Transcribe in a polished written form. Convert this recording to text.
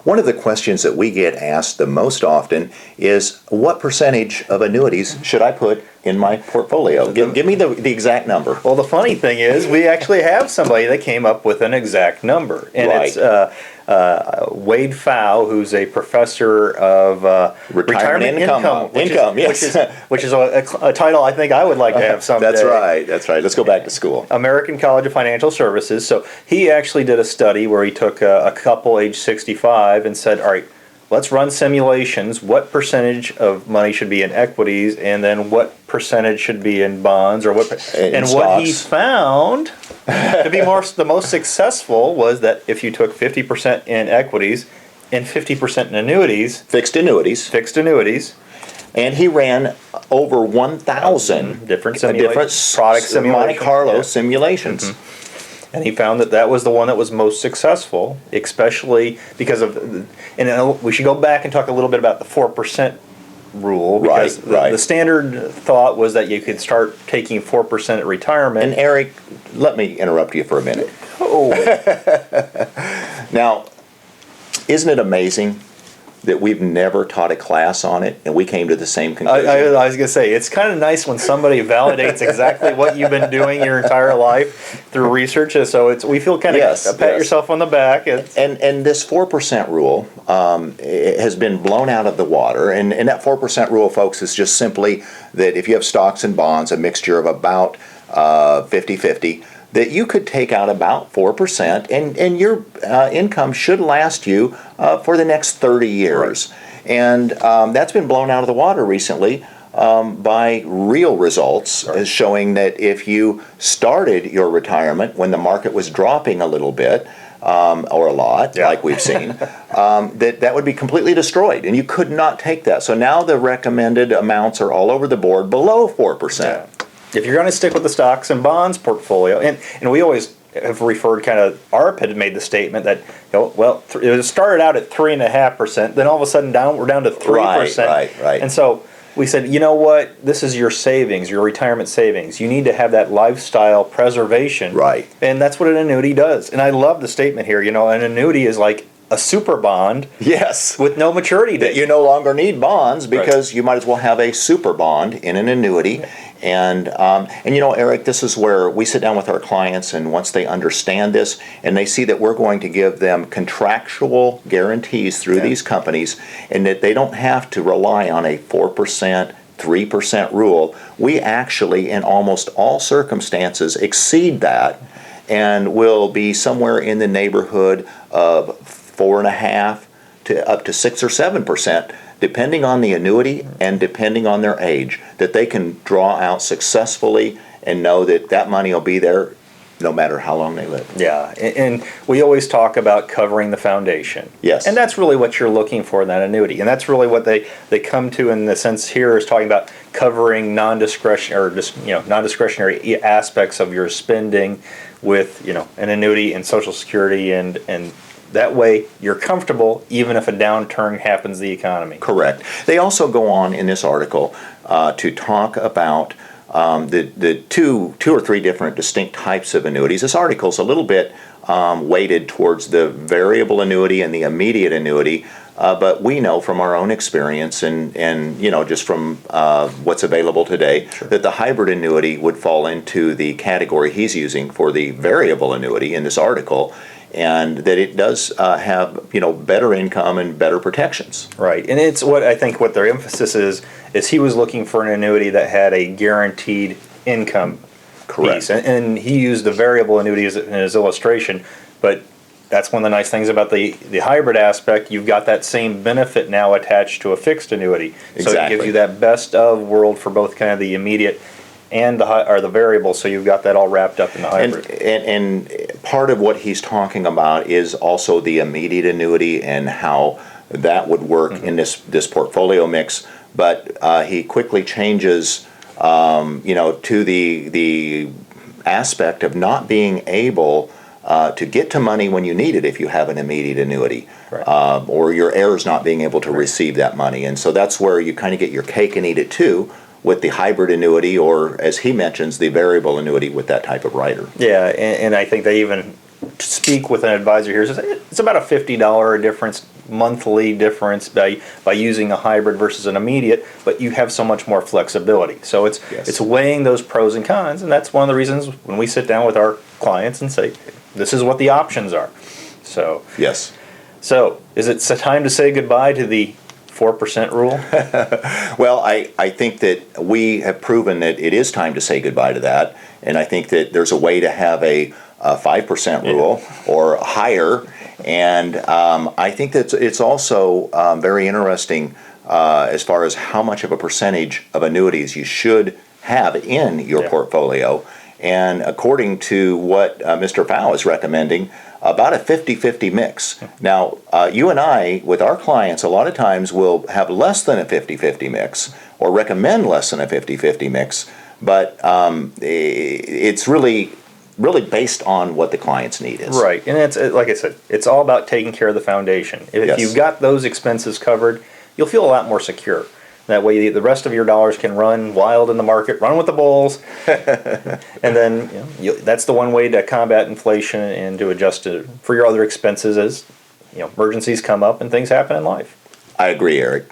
One of the questions that we get asked the most often is, what percentage of annuities should I put in my portfolio? Give me the exact number. Well, the funny thing is, we actually have somebody that came up with an exact number. And Right. it's Wade Pfau, who's a professor of retirement income, yes. which is a title I think I would like to have someday. That's right. Let's go back to school. American College of Financial Services. So he actually did a study where he took a couple age 65 and said, all right, let's run simulations. What percentage of money should be in equities, and then what percentage should be in bonds, or what he found to be the most successful was that if you took 50% in equities and 50% in annuities, Fixed annuities. And he ran over 1,000 different product simulations, Monte Carlo yeah. simulations. And he found that was the one that was most successful, especially because of, and we should go back and talk a little bit about the 4% rule, because the standard thought was that you could start taking 4% at retirement. And Eric, let me interrupt you for a minute. Oh. Now, isn't it amazing that we've never taught a class on it, and we came to the same conclusion? I was going to say, it's kind of nice when somebody validates exactly what you've been doing your entire life through research. So we feel kind of pat yourself on the back. And this 4% rule has been blown out of the water. And that 4% rule, folks, is just simply that if you have stocks and bonds, a mixture of about 50-50, that you could take out about 4%, and your income should last you for the next 30 years. Right. And that's been blown out of the water recently by real results, showing that if you started your retirement when the market was dropping a little bit, or a lot, like we've seen, that would be completely destroyed, and you could not take that. So now the recommended amounts are all over the board below 4%. Yeah. If you're going to stick with the stocks and bonds portfolio, and we always have referred ARP had made the statement that, it started out at 3.5%, then all of a sudden we're down to 3%. Right. And so we said, you know what, this is your savings, your retirement savings. You need to have that lifestyle preservation. Right. And that's what an annuity does. And I love the statement here, an annuity is like a super bond. Yes. With no maturity date. You no longer need bonds because you might as well have a super bond in an annuity. And Eric, this is where we sit down with our clients, and once they understand this and they see that we're going to give them contractual guarantees through these companies, and that they don't have to rely on a 4%, 3% rule, we actually, in almost all circumstances, exceed that and will be somewhere in the neighborhood of 4.5% to up to 6 or 7%. Depending on the annuity and depending on their age, that they can draw out successfully and know that money will be there no matter how long they live. Yeah, and we always talk about covering the foundation. Yes. And that's really what you're looking for in that annuity. And that's really what they come to in the sense here is talking about covering non-discretionary aspects of your spending with, an annuity and Social Security, and that way you're comfortable even if a downturn happens in the economy. Correct. They also go on in this article to talk about the two or three different distinct types of annuities. This article's a little bit weighted towards the variable annuity and the immediate annuity, but we know from our own experience and just from what's available today, that the hybrid annuity would fall into the category he's using for the variable annuity in this article, and that it does have better income and better protections. Right, and it's what I think what their emphasis is he was looking for an annuity that had a guaranteed income piece, and he used the variable annuity in his illustration, but that's one of the nice things about the hybrid aspect. You've got that same benefit now attached to a fixed annuity, so it gives you that best of world for both kind of the immediate and the variable, so you've got that all wrapped up in the hybrid. And part of what he's talking about is also the immediate annuity and how that would work in this portfolio mix. But he quickly changes, to the aspect of not being able to get to money when you need it if you have an immediate annuity, or your heirs not being able to receive that money. And so that's where you kind of get your cake and eat it too, with the hybrid annuity, or as he mentions, the variable annuity with that type of rider. Yeah, and I think they even speak with an advisor here. It's about a $50 difference monthly difference by using a hybrid versus an immediate, but you have so much more flexibility. So it's weighing those pros and cons, and that's one of the reasons when we sit down with our clients and say, this is what the options are. So Yes. so is it time to say goodbye to the 4% rule? Well, I think that we have proven that it is time to say goodbye to that, and I think that there's a way to have a 5% rule or higher, and I think that it's also very interesting as far as how much of a percentage of annuities you should have in your portfolio, and according to what Mr. Pfau is recommending, about a 50-50 mix. Now, you and I, with our clients, a lot of times will have less than a 50-50 mix or recommend less than a 50-50 mix, but it's really based on what the client's need is. Right, and it's like I said, it's all about taking care of the foundation. If you've got those expenses covered, you'll feel a lot more secure. That way, the rest of your dollars can run wild in the market, run with the bulls, and then that's the one way to combat inflation and to adjust for your other expenses as emergencies come up and things happen in life. I agree, Eric.